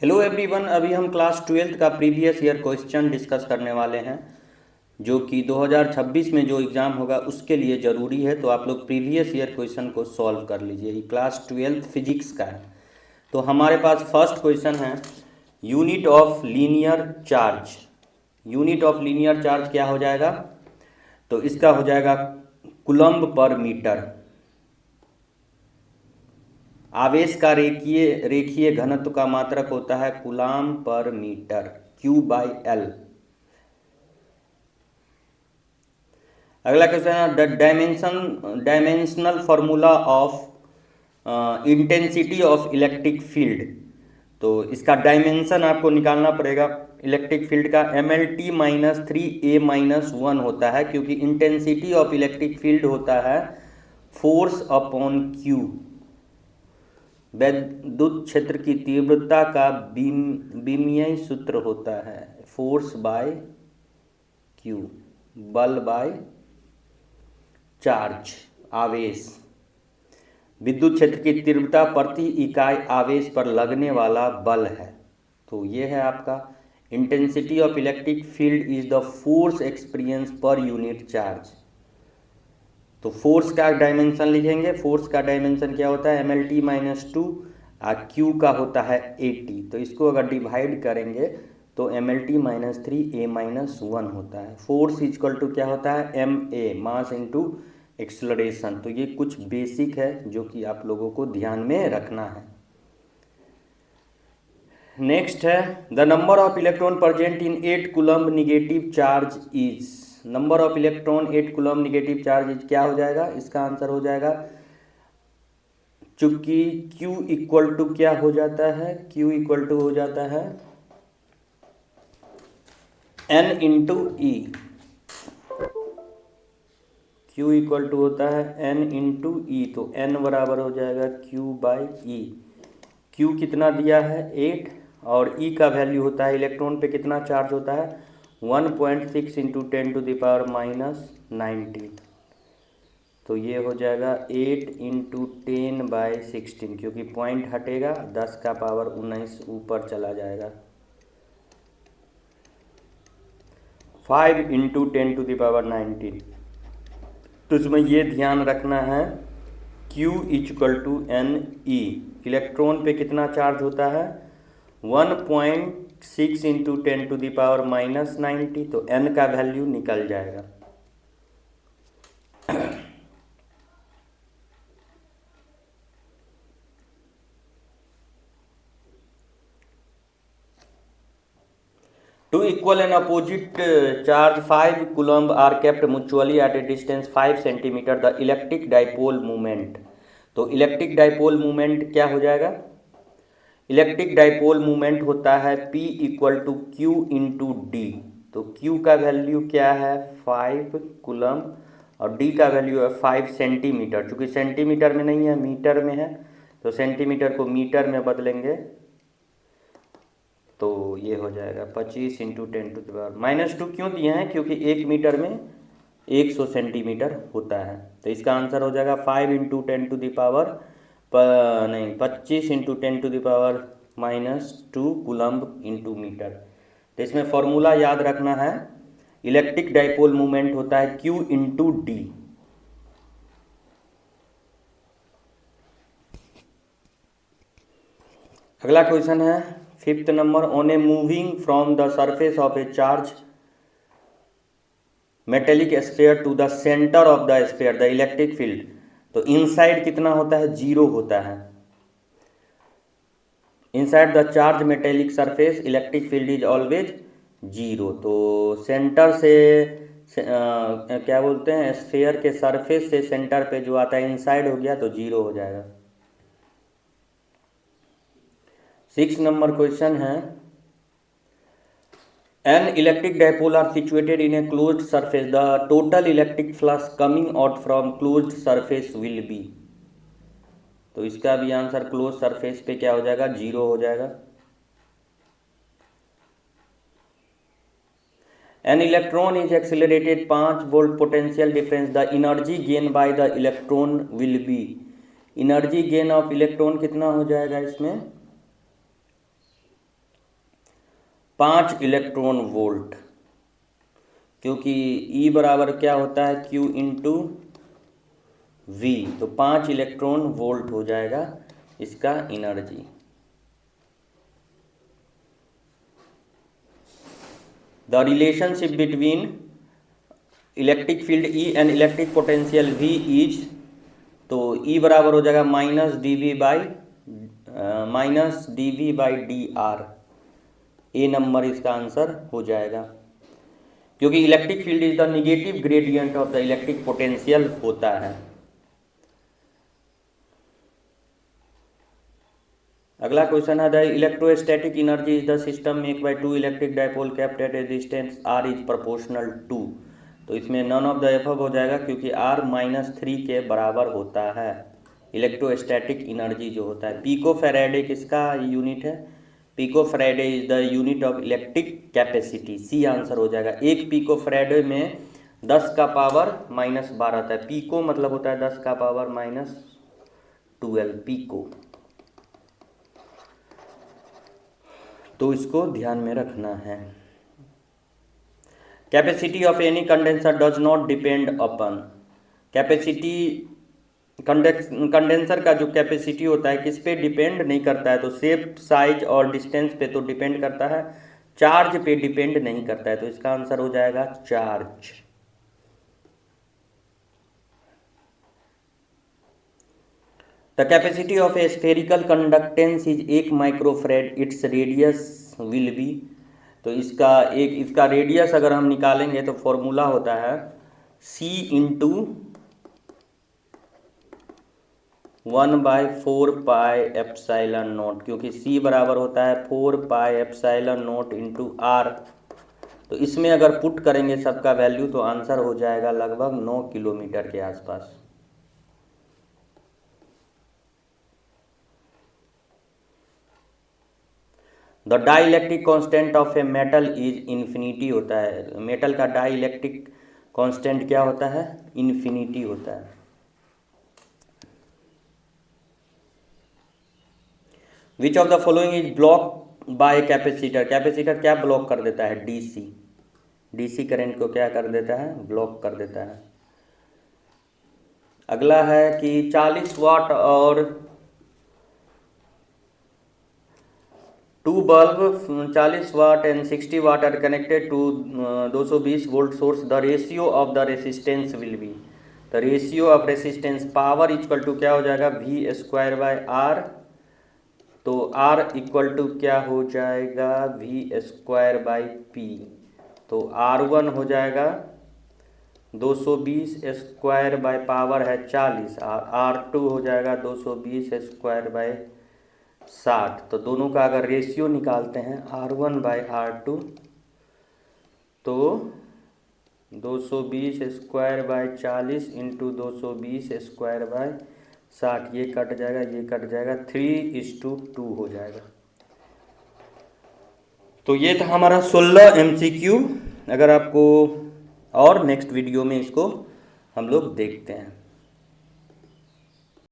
Hello everyone, अभी हम class 12th का प्रीवियस ईयर क्वेश्चन डिस्कस करने वाले हैं जो कि 2026 में जो एग्ज़ाम होगा उसके लिए ज़रूरी है। तो आप लोग प्रीवियस ईयर क्वेश्चन को सॉल्व कर लीजिए। ये क्लास 12th फिजिक्स का है। तो हमारे पास फर्स्ट क्वेश्चन है unit of linear charge. Unit of linear charge क्या हो जाएगा? तो इसका हो जाएगा कूलम्ब पर मीटर। आवेश का रेखीय रेखीय घनत्व का मात्रक होता है कूलाम पर मीटर, Q/L। अगला क्वेश्चन है the dimensional formula of intensity of electric field. तो इसका डायमेंशन आपको निकालना पड़ेगा इलेक्ट्रिक फील्ड का। MLT-3A-1 होता है, क्योंकि इंटेंसिटी ऑफ इलेक्ट्रिक फील्ड होता है फोर्स अपॉन Q। विद्युत क्षेत्र की तीव्रता का विमीय सूत्र होता है फोर्स बाय क्यू, बल बाय चार्ज, आवेश। विद्युत क्षेत्र की तीव्रता प्रति इकाई आवेश पर लगने वाला बल है। तो ये है आपका intensity of electric field is the force experience per unit charge. तो फोर्स का डायमेंशन लिखेंगे। फोर्स का डायमेंशन क्या होता है? MLT-2 Q का होता है 80। तो इसको अगर डिवाइड करेंगे तो MLT-3A-1 होता है। फोर्स इक्वल टू क्या होता है? MA, mass into acceleration. तो ये कुछ बेसिक है जो कि आप लोगों को ध्यान में रखना है। नेक्स्ट है the number of electron present in 8 coulomb negative charge is. Number of electron 8 coulomb negative charge is क्या हो जाएगा? इसका आंसर हो जाएगा, चूंकि Q इक्वल टू क्या हो जाता है? Q इक्वल टू हो जाता है N into E. Q equal to होता है N इंटू ई। तो N बराबर हो जाएगा Q/E। Q कितना दिया है? 8, और E का वैल्यू होता है इलेक्ट्रॉन पे कितना चार्ज होता है? 1.6 इंटू 10⁻⁹। तो ये हो जाएगा 8 इंटू 10/16, क्योंकि पॉइंट हटेगा 10 का पावर 19 ऊपर चला जाएगा। 5 इंटू 10⁻⁹। तो इसमें ये ध्यान रखना है Q equal to NE। Electron पे कितना चार्ज होता है? 1.6 इंटू 10⁻⁻90। तो N का वैल्यू निकल जाएगा। Two equal and opposite charge 5 coulomb are kept mutually at a distance 5 centimeter. The electric dipole moment। तो इलेक्ट्रिक डाइपोल मूवमेंट क्या हो जाएगा? इलेक्ट्रिक डाइपोल मूवमेंट होता है P equal to Q into D. तो Q का वैल्यू क्या है? 5 कूलम्ब, और D का वैल्यू है 5 सेंटीमीटर। चूँकि सेंटीमीटर में नहीं है, मीटर में है, तो सेंटीमीटर को मीटर में बदलेंगे तो ये हो जाएगा 25 इंटू 10⁻⁻2। क्यों दिए हैं? क्योंकि 1 मीटर में 100 सेंटीमीटर होता है। तो इसका आंसर हो जाएगा 5 into 25 into 10⁻⁻2 coulomb into metre. तो इसमें फॉर्मूला याद रखना है, इलेक्ट्रिक डाइपोल मूवमेंट होता है Q इंटू डी। अगला क्वेश्चन है 5th number. On a moving from the surface of a charge metallic sphere to the centre of the sphere the electric field. तो इनसाइड कितना होता है? 0 होता है। Inside the charge metallic surface electric field is always 0। तो centre से क्या बोलते हैं, स्फीयर के सरफेस से सेंटर पे जो आता है इनसाइड हो गया तो 0 हो जाएगा। 6 नंबर क्वेश्चन है an electric dipole are situated in a closed surface the total electric flux coming out from closed surface will be. तो इसका भी आंसर क्लोज सरफेस पे क्या हो जाएगा? 0 हो जाएगा। An electron is accelerated 5 volt potential difference the energy gain by the electron will be. Energy gain of electron कितना हो जाएगा इसमें? 5 इलेक्ट्रॉन वोल्ट, क्योंकि E बराबर क्या होता है Q इंटू V, तो 5 इलेक्ट्रॉन वोल्ट हो जाएगा इसका energy. The relationship between electric field E and electric potential V is, तो E बराबर हो जाएगा minus D V by D R. A number इसका आंसर हो जाएगा, क्योंकि electric field is the negative gradient of the electric potential होता है। अगला क्वेश्चन है the electrostatic energy is the system make by two electric dipole kept at a distance R is proportional to, तो इसमें none of the above हो जाएगा क्योंकि r -3 के बराबर होता है इलेक्ट्रोस्टैटिक एनर्जी जो होता है। पिको फैराडे किसका यूनिट है? Pico farad is the unit of electric capacity. C answer हो जाएगा। एक पिको फैराडे में 10 का पावर -12 आता है। पिको मतलब होता है 10 का पावर -12 पिको, तो इसको ध्यान में रखना है। Capacity of any condenser does not depend upon, capacity condenser का जो कैपेसिटी होता है किस पे डिपेंड नहीं करता है, तो शेप, साइज और डिस्टेंस पे तो डिपेंड करता है, चार्ज पे डिपेंड नहीं करता है, तो इसका आंसर हो जाएगा charge. The capacity of A spherical conductance is 1 microfarad, its radius will be, तो इसका रेडियस अगर हम निकालेंगे तो फॉर्मूला होता है C into 1/4 pi epsilon not, क्योंकि C बराबर होता है 4 pi epsilon not into R, तो इसमें अगर पुट करेंगे सबका वैल्यू तो आंसर हो जाएगा लगभग 9 किलोमीटर के आसपास। The dielectric constant of a metal is infinity होता है। मेटल का डाई इलेक्ट्रिक कॉन्स्टेंट क्या होता है? इन्फिनिटी होता है। Which of the following is block bye capacitor, capacitor क्या ब्लॉक कर देता है? डीसी, डीसी करंट को क्या कर देता है? ब्लॉक कर देता है। अगला है कि 40 वाट और 2 bulb 40 watt and 60 watt are connected to 220 volt source, the ratio of the resistance will be, the ratio of resistance power equal to क्या हो जाएगा? V स्क्वायर बाय R, तो R इक्वल टू क्या हो जाएगा? V स्क्वायर बाई P, तो R1 हो जाएगा 220 स्क्वायर बाय पावर है 40 और R2 हो जाएगा 220 स्क्वायर बाय 60, तो दोनों का अगर रेशियो निकालते हैं R1 बाई R2 तो 220 square by 40 into 220 square by 60, ये कट जाएगा, ये कट जाएगा, 3:2 हो जाएगा। तो ये था हमारा 16 MCQ। अगर आपको और नेक्स्ट वीडियो में इसको हम लोग देखते हैं।